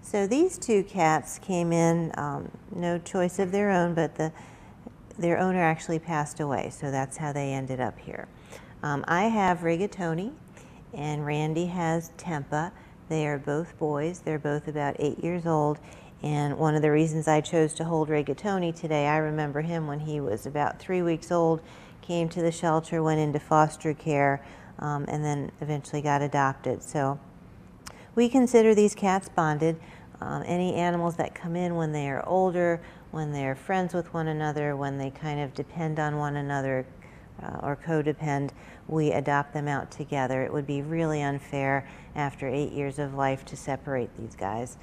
So these two cats came in, no choice of their own, but their owner actually passed away, so that's how they ended up here. I have Rigatoni, and Randy has Tempah. They are both boys. They're both about 8 years old, and one of the reasons I chose to hold Rigatoni today, I remember him when he was about 3 weeks old, came to the shelter, went into foster care, and then eventually got adopted. So we consider these cats bonded. Any animals that come in when they are older, when they're friends with one another, when they kind of depend on one another or codepend, we adopt them out together. It would be really unfair after 8 years of life to separate these guys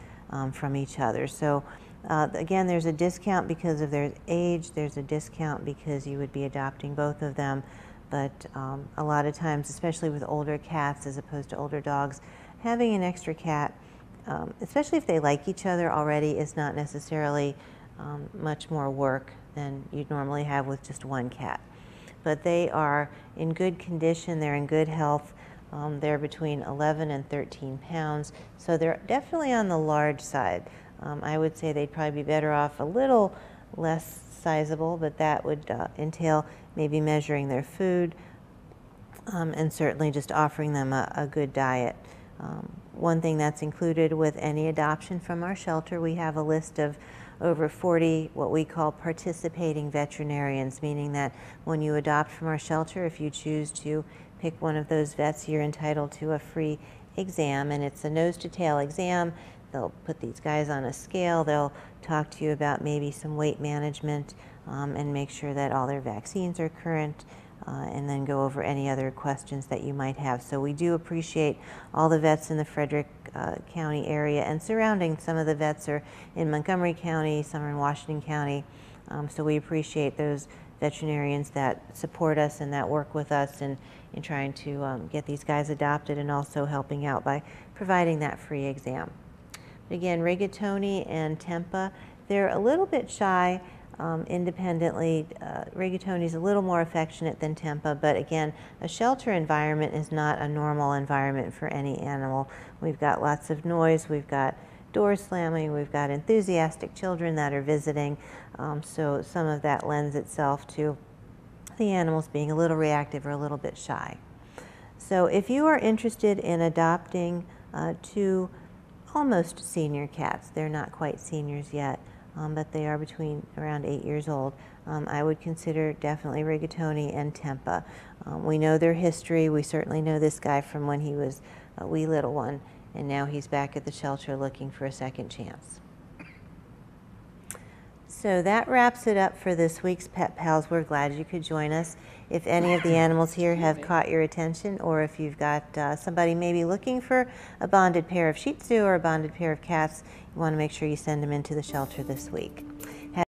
from each other. So again, there's a discount because of their age. There's a discount because you would be adopting both of them. But a lot of times, especially with older cats as opposed to older dogs, having an extra cat, especially if they like each other already, is not necessarily much more work than you'd normally have with just one cat. But they are in good condition, they're in good health. They're between 11 and 13 pounds, so they're definitely on the large side. I would say they'd probably be better off a little less sizable, but that would entail maybe measuring their food and certainly just offering them a good diet. One thing that's included with any adoption from our shelter, we have a list of over 40 what we call participating veterinarians, meaning that when you adopt from our shelter, if you choose to pick one of those vets, you're entitled to a free exam, and it's a nose to tail exam. They'll put these guys on a scale, they'll talk to you about maybe some weight management and make sure that all their vaccines are current, and then go over any other questions that you might have. So we do appreciate all the vets in the Frederick County area and surrounding. Some of the vets are in Montgomery County, some are in Washington County. So we appreciate those veterinarians that support us and that work with us in trying to get these guys adopted, and also helping out by providing that free exam. Again, Rigatoni and Tempah, they're a little bit shy. Independently, Rigatoni's a little more affectionate than Tempah, but again, a shelter environment is not a normal environment for any animal. We've got lots of noise, we've got doors slamming, we've got enthusiastic children that are visiting, so some of that lends itself to the animals being a little reactive or a little bit shy. So if you are interested in adopting two almost senior cats, they're not quite seniors yet, but they are between around 8 years old, I would consider definitely Rigatoni and Tempah. We know their history. We certainly know this guy from when he was a wee little one, and now he's back at the shelter looking for a second chance. So that wraps it up for this week's Pet Pals. We're glad you could join us. If any of the animals here have caught your attention, or if you've got somebody maybe looking for a bonded pair of Shih Tzu or a bonded pair of cats, you want to make sure you send them into the shelter this week.